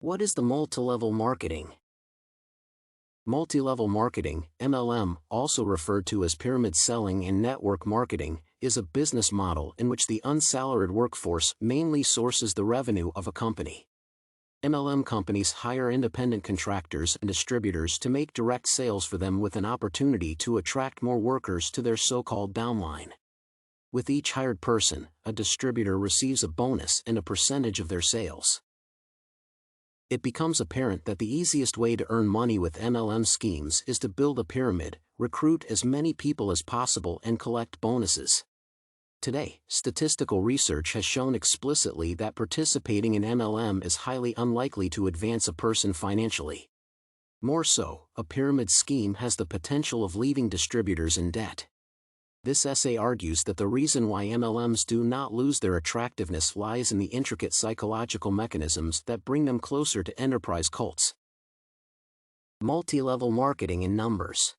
What is the multilevel marketing? Multilevel marketing, MLM, also referred to as pyramid selling and network marketing, is a business model in which the unsalaried workforce mainly sources the revenue of a company. MLM companies hire independent contractors and distributors to make direct sales for them with an opportunity to attract more workers to their so-called downline. With each hired person, a distributor receives a bonus and a percentage of their sales. It becomes apparent that the easiest way to earn money with MLM schemes is to build a pyramid, recruit as many people as possible and collect bonuses. Today, statistical research has shown explicitly that participating in MLM is highly unlikely to advance a person financially. More so, a pyramid scheme has the potential of leaving distributors in debt. This essay argues that the reason why MLMs do not lose their attractiveness lies in the intricate psychological mechanisms that bring them closer to enterprise cults. Multi-level marketing in numbers.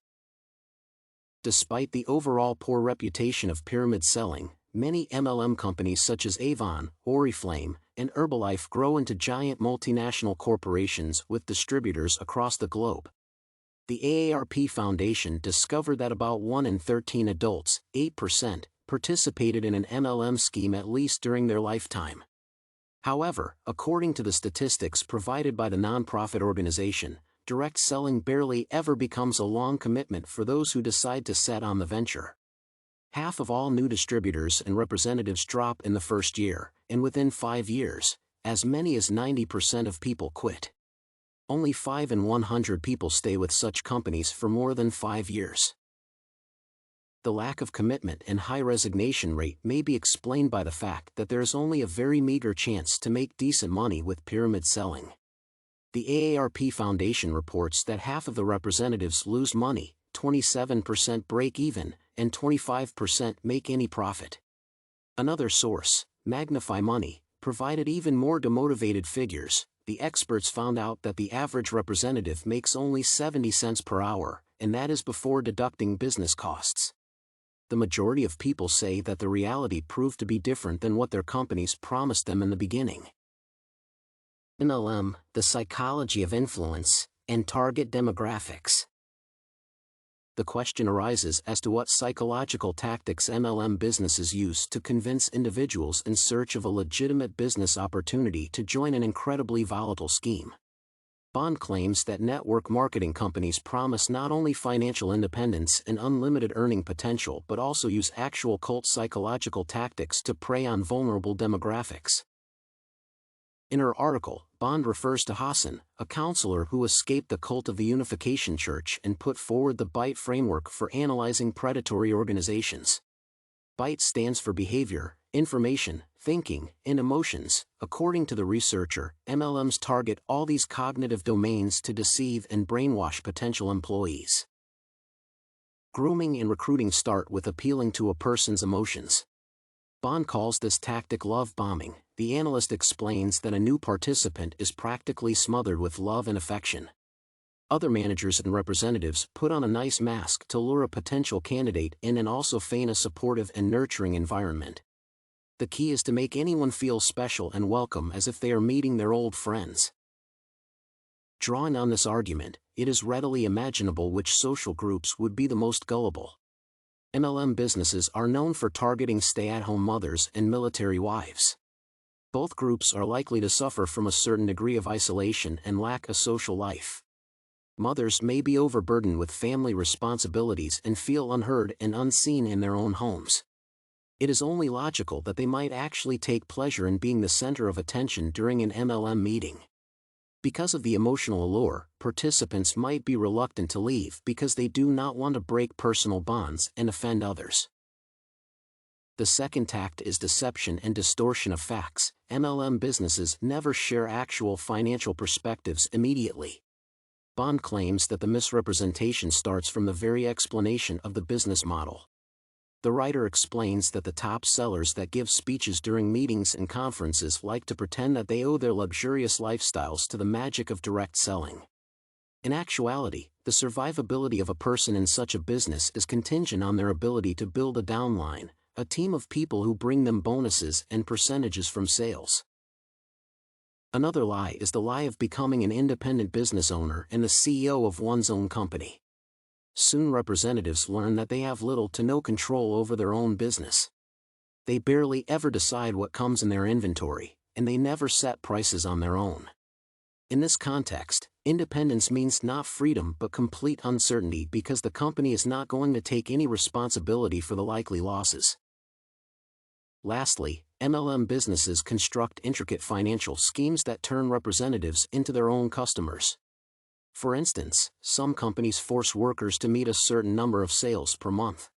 Despite the overall poor reputation of pyramid selling, many MLM companies such as Avon, Oriflame, and Herbalife grow into giant multinational corporations with distributors across the globe. The AARP Foundation discovered that about 1 in 13 adults, 8%, participated in an MLM scheme at least during their lifetime. However, according to the statistics provided by the nonprofit organization, direct selling barely ever becomes a long commitment for those who decide to set on the venture. Half of all new distributors and representatives drop in the first year, and within 5 years, as many as 90% of people quit. Only 5 in 100 people stay with such companies for more than 5 years. The lack of commitment and high resignation rate may be explained by the fact that there is only a very meager chance to make decent money with pyramid selling. The AARP Foundation reports that half of the representatives lose money, 27% break even, and 25% make any profit. Another source, MagnifyMoney, provided even more demotivated figures. The experts found out that the average representative makes only 70 cents per hour, and that is before deducting business costs. The majority of people say that the reality proved to be different than what their companies promised them in the beginning. MLM, the psychology of influence, and target demographics. The question arises as to what psychological tactics MLM businesses use to convince individuals in search of a legitimate business opportunity to join an incredibly volatile scheme. Bond claims that network marketing companies promise not only financial independence and unlimited earning potential but also use actual cult psychological tactics to prey on vulnerable demographics. In her article, Bond refers to Hassan, a counselor who escaped the cult of the Unification Church and put forward the BITE framework for analyzing predatory organizations. BITE stands for behavior, information, thinking, and emotions. According to the researcher, MLMs target all these cognitive domains to deceive and brainwash potential employees. Grooming and recruiting start with appealing to a person's emotions. Bond calls this tactic love bombing. The analyst explains that a new participant is practically smothered with love and affection. Other managers and representatives put on a nice mask to lure a potential candidate in and also feign a supportive and nurturing environment. The key is to make anyone feel special and welcome as if they are meeting their old friends. Drawing on this argument, it is readily imaginable which social groups would be the most gullible. MLM businesses are known for targeting stay-at-home mothers and military wives. Both groups are likely to suffer from a certain degree of isolation and lack a social life. Mothers may be overburdened with family responsibilities and feel unheard and unseen in their own homes. It is only logical that they might actually take pleasure in being the center of attention during an MLM meeting. Because of the emotional allure, participants might be reluctant to leave because they do not want to break personal bonds and offend others. The second tact is deception and distortion of facts. MLM businesses never share actual financial perspectives immediately. Bond claims that the misrepresentation starts from the very explanation of the business model. The writer explains that the top sellers that give speeches during meetings and conferences like to pretend that they owe their luxurious lifestyles to the magic of direct selling. In actuality, the survivability of a person in such a business is contingent on their ability to build a downline, a team of people who bring them bonuses and percentages from sales. Another lie is the lie of becoming an independent business owner and the CEO of one's own company. Soon representatives learn that they have little to no control over their own business. They barely ever decide what comes in their inventory, and they never set prices on their own. In this context, independence means not freedom but complete uncertainty because the company is not going to take any responsibility for the likely losses. Lastly, MLM businesses construct intricate financial schemes that turn representatives into their own customers. For instance, some companies force workers to meet a certain number of sales per month.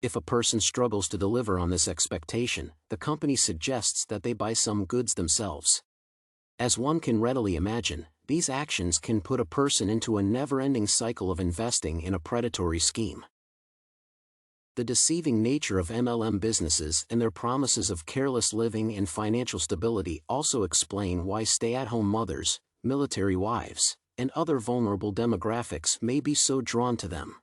If a person struggles to deliver on this expectation, the company suggests that they buy some goods themselves. As one can readily imagine, these actions can put a person into a never-ending cycle of investing in a predatory scheme. The deceiving nature of MLM businesses and their promises of careless living and financial stability also explain why stay-at-home mothers, military wives, and other vulnerable demographics may be so drawn to them.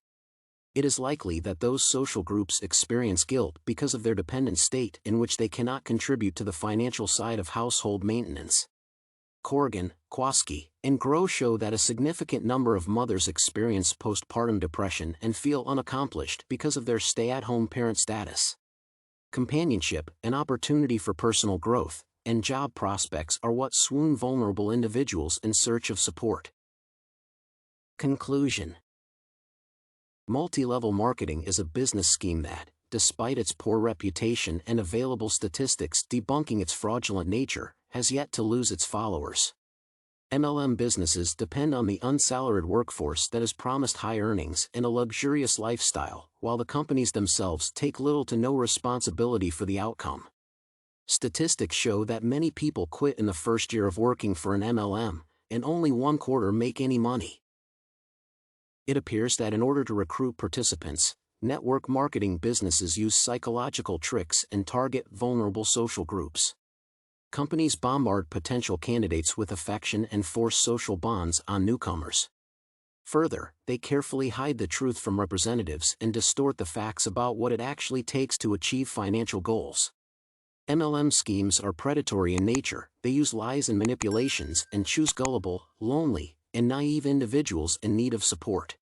It is likely that those social groups experience guilt because of their dependent state in which they cannot contribute to the financial side of household maintenance. Corrigan, Kwasky, and Groh show that a significant number of mothers experience postpartum depression and feel unaccomplished because of their stay-at-home parent status. Companionship, an opportunity for personal growth, and job prospects are what swoon vulnerable individuals in search of support. Conclusion: multi-level marketing is a business scheme that, despite its poor reputation and available statistics debunking its fraudulent nature, has yet to lose its followers. MLM businesses depend on the unsalaried workforce that is promised high earnings and a luxurious lifestyle, while the companies themselves take little to no responsibility for the outcome. Statistics show that many people quit in the first year of working for an MLM, and only one quarter make any money. It appears that in order to recruit participants, network marketing businesses use psychological tricks and target vulnerable social groups. Companies bombard potential candidates with affection and force social bonds on newcomers. Further, they carefully hide the truth from representatives and distort the facts about what it actually takes to achieve financial goals. MLM schemes are predatory in nature. They use lies and manipulations and choose gullible, lonely, and naive individuals in need of support.